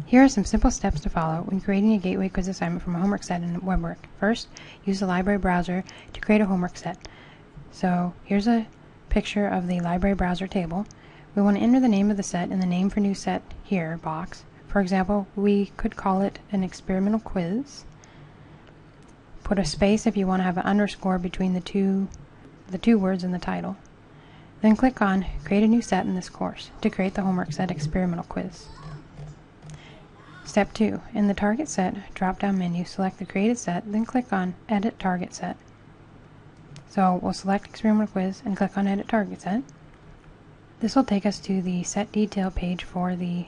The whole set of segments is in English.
Here are some simple steps to follow when creating a gateway quiz assignment from a homework set in WebWork. First, use the library browser to create a homework set. So here's a picture of the library browser table. We want to enter the name of the set in the name for new set here box. For example, we could call it an experimental quiz. Put a space if you want to have an underscore between the two words in the title. Then click on Create a New Set in this course to create the homework set experimental quiz. Step 2. In the Target Set drop-down menu, select the created set, then click on Edit Target Set. So we'll select Experimental Quiz and click on Edit Target Set. This will take us to the set detail page for the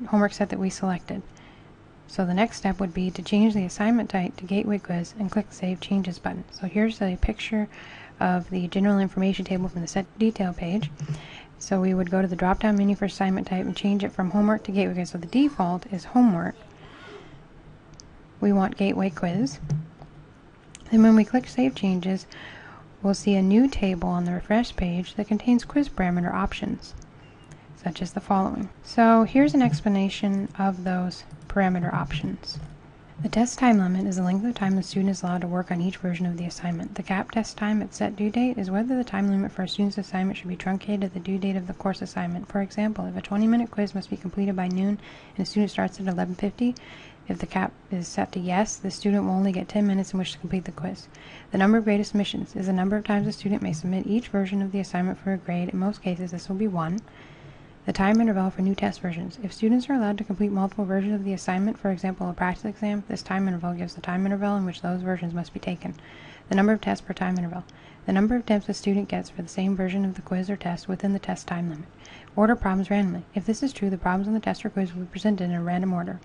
homework set that we selected. So the next step would be to change the assignment type to Gateway Quiz and click the Save Changes button. So here's a picture of the general information table from the set detail page. So we would go to the drop-down menu for assignment type and change it from homework to gateway quiz. So the default is homework. We want gateway quiz. Then when we click Save Changes, we'll see a new table on the refresh page that contains quiz parameter options, such as the following. So here's an explanation of those parameter options. The test time limit is the length of time the student is allowed to work on each version of the assignment. The cap test time at set due date is whether the time limit for a student's assignment should be truncated at the due date of the course assignment. For example, if a 20-minute quiz must be completed by noon and a student starts at 11:50, if the cap is set to yes, the student will only get 10 minutes in which to complete the quiz. The number of grade submissions is the number of times a student may submit each version of the assignment for a grade. In most cases, this will be 1. The time interval for new test versions. If students are allowed to complete multiple versions of the assignment, for example, a practice exam, this time interval gives the time interval in which those versions must be taken. The number of tests per time interval. The number of attempts a student gets for the same version of the quiz or test within the test time limit. Order problems randomly. If this is true, the problems on the test or quiz will be presented in a random order.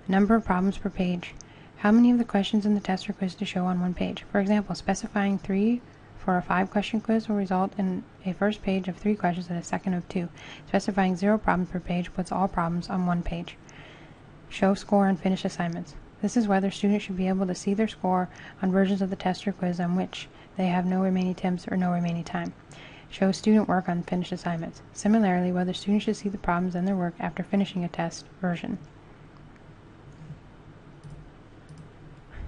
The number of problems per page. How many of the questions in the test or quiz to show on one page? For example, specifying 3 for a 5-question quiz will result in a first page of 3 questions and a second of 2. Specifying 0 problems per page puts all problems on one page. Show score on finished assignments. This is whether students should be able to see their score on versions of the test or quiz on which they have no remaining attempts or no remaining time. Show student work on finished assignments. Similarly, whether students should see the problems in their work after finishing a test version.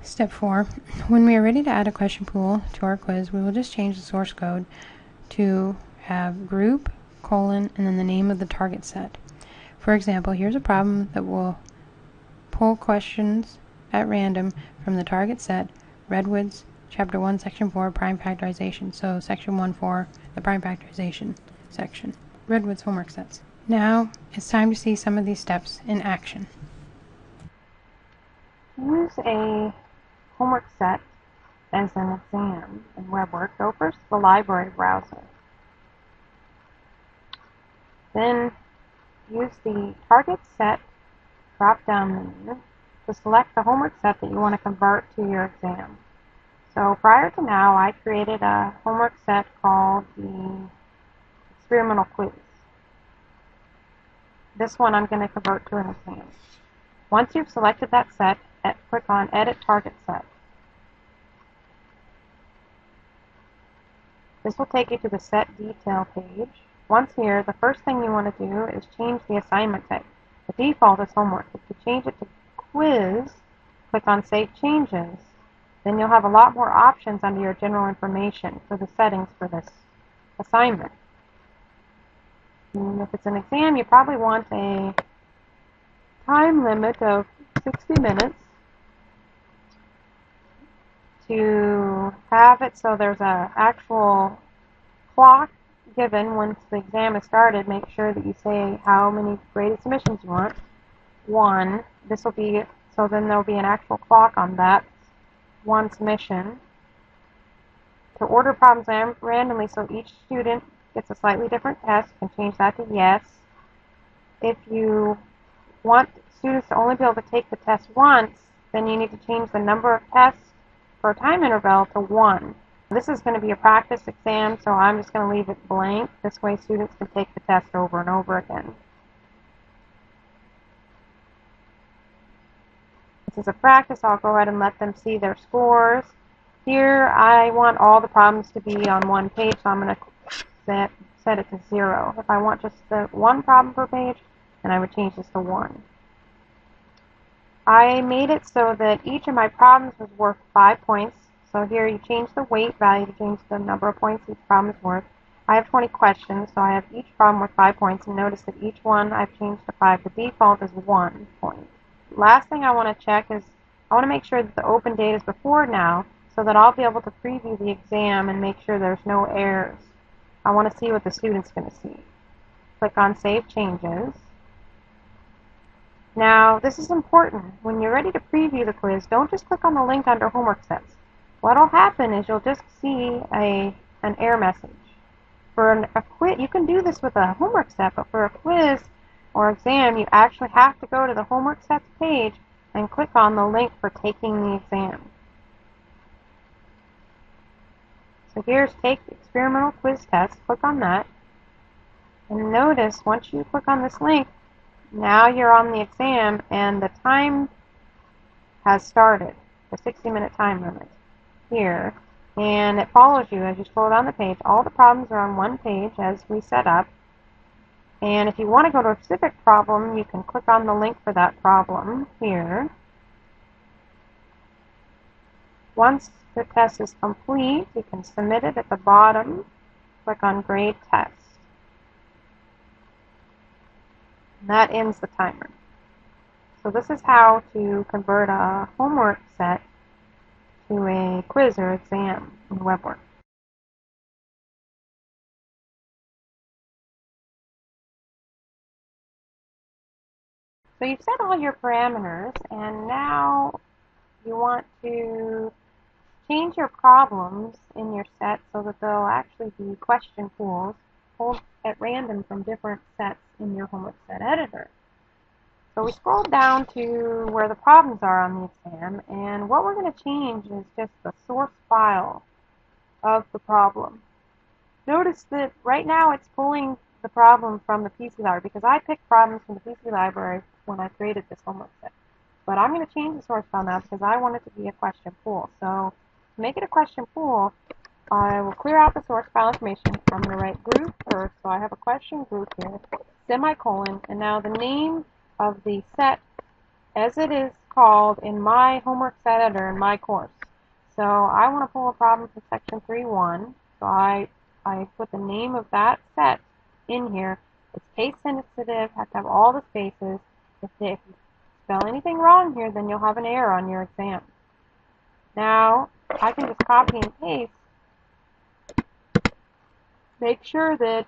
Step 4. When we are ready to add a question pool to our quiz, we will just change the source code to have group, and then the name of the target set. For example, here's a problem that will pull questions at random from the target set, Redwood's Chapter 1, Section 4, Prime Factorization. So Section 1-4, the Prime Factorization section. Redwood's homework sets. Now, it's time to see some of these steps in action. Use a homework set as an exam in WebWork. Go first to the library browser. Then use the target set drop-down menu to select the homework set that you want to convert to your exam. So prior to now, I created a homework set called the experimental quiz. This one I'm going to convert to an exam. Once you've selected that set, click on Edit Target Set. This will take you to the set detail page. Once here, the first thing you want to do is change the assignment type. The default is homework. If you change it to quiz, click on Save Changes. Then you'll have a lot more options under your general information for the settings for this assignment. And if it's an exam, you probably want a time limit of 60 minutes to have it so there's an actual clock given once the exam is started. Make sure that you say how many graded submissions you want. 1. This will be, so then there'll be an actual clock on that 1 submission. To order problems randomly so each student gets a slightly different test, you can change that to yes. If you want students to only be able to take the test once, then you need to change the number of tests for a time interval to 1. This is going to be a practice exam, so I'm just going to leave it blank. This way students can take the test over and over again. This is a practice. I'll go ahead and let them see their scores. Here I want all the problems to be on one page, so I'm going to set it to 0. If I want just the 1 problem per page, then I would change this to 1. I made it so that each of my problems was worth 5 points. So here you change the weight value to change the number of points each problem is worth. I have 20 questions, so I have each problem worth 5 points, and notice that each one I've changed to 5. The default is 1 point. Last thing I want to check is I want to make sure that the open date is before now so that I'll be able to preview the exam and make sure there's no errors. I want to see what the student's going to see. Click on Save Changes. Now, this is important. When you're ready to preview the quiz, don't just click on the link under homework sets. What will happen is you'll just see an error message. For a quiz, you can do this with a homework set, but for a quiz or exam, you actually have to go to the homework sets page and click on the link for taking the exam. So here's Take Experimental Quiz Test. Click on that. And notice once you click on this link, now you're on the exam and the time has started, the 60-minute time limit here. And it follows you as you scroll down the page. All the problems are on one page as we set up. And if you want to go to a specific problem, you can click on the link for that problem here. Once the test is complete, you can submit it at the bottom. Click on Grade Test. And that ends the timer. So this is how to convert a homework set to a quiz or exam in WebWork. So you've set all your parameters, and now you want to change your problems in your set so that they'll actually be question pools pulled at random from different sets in your homework set editor. So we scroll down to where the problems are on the exam, and what we're going to change is just the source file of the problem. Notice that right now it's pulling the problem from the PC library because I picked problems from the PC library when I created this homework set. But I'm going to change the source file now because I want it to be a question pool. So to make it a question pool, I will clear out the source file information. I'm going to write group first, so I have a question group here, semicolon, and now the name of the set as it is called in my homework set editor in my course. So I want to pull a problem from section 3.1, so I put the name of that set in here. It's case sensitive, has to have all the spaces. If you spell anything wrong here, then you'll have an error on your exam. Now, I can just copy and paste. Make sure that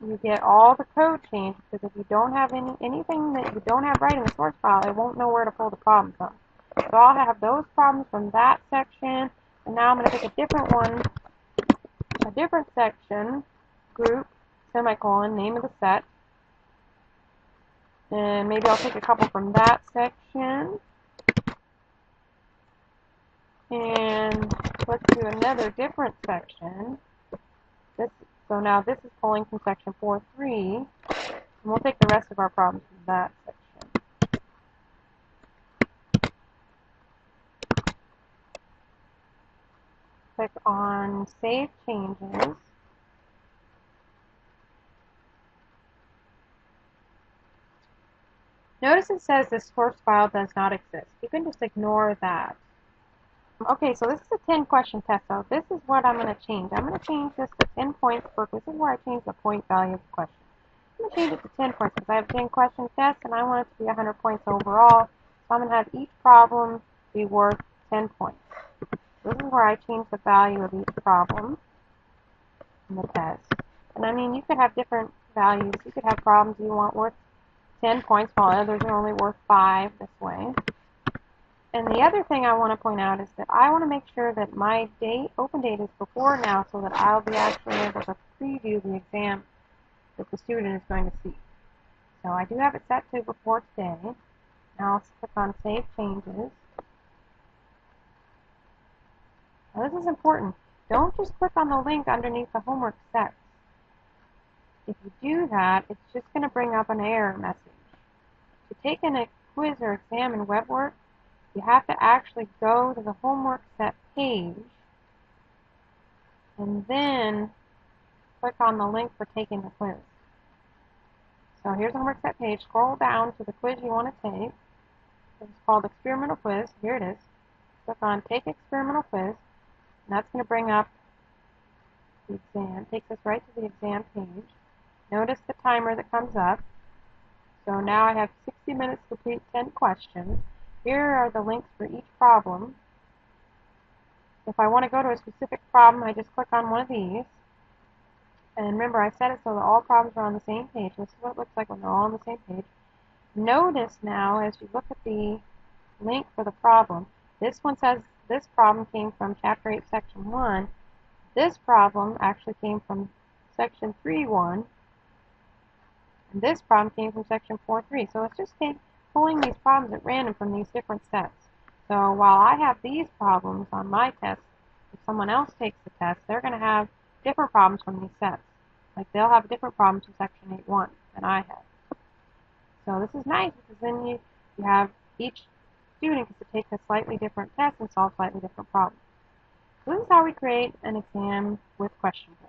you get all the code changed, because if you don't have anything that you don't have right in the source file, it won't know where to pull the problem from. So I'll have those problems from that section, and now I'm going to pick a different one, a different section, group, semicolon, name of the set, and maybe I'll take a couple from that section, and let's do another different section. So now this is pulling from section 4.3, and we'll take the rest of our problems from that section. Click on Save Changes. Notice it says this source file does not exist. You can just ignore that. Okay, so this is a 10-question test, so this is what I'm going to change. I'm going to change this to 10 points per. This is where I change the point value of the question. I'm going to change it to 10 points because I have a 10-question test and I want it to be 100 points overall. So I'm going to have each problem be worth 10 points. This is where I change the value of each problem in the test. And I mean, you could have different values. You could have problems you want worth 10 points while others are only worth 5 this way. And the other thing I want to point out is that I want to make sure that my open date is before now so that I'll be actually able to preview the exam that the student is going to see. So I do have it set to before today. Now I'll click on Save Changes. Now this is important. Don't just click on the link underneath the homework sets. If you do that, it's just going to bring up an error message. To take a quiz or exam in WebWork, you have to actually go to the homework set page and then click on the link for taking the quiz. So here's the homework set page. Scroll down to the quiz you want to take. It's called experimental quiz. Here it is. Click on Take Experimental Quiz, and that's going to bring up the exam. Takes us right to the exam page. Notice the timer that comes up. So now I have 60 minutes to complete 10 questions. Here are the links for each problem. If I want to go to a specific problem, I just click on one of these. And remember, I set it so that all problems are on the same page. This is what it looks like when they're all on the same page. Notice now, as you look at the link for the problem, this one says this problem came from Chapter 8, Section 1. This problem actually came from Section 3.1. And this problem came from Section 4.3. So it's just pulling these problems at random from these different sets. So while I have these problems on my test, if someone else takes the test, they're going to have different problems from these sets. Like they'll have different problems from Section 8.1 than I have. So this is nice because then you have each student gets to take a slightly different test and solve slightly different problems. So this is how we create an exam with question banks.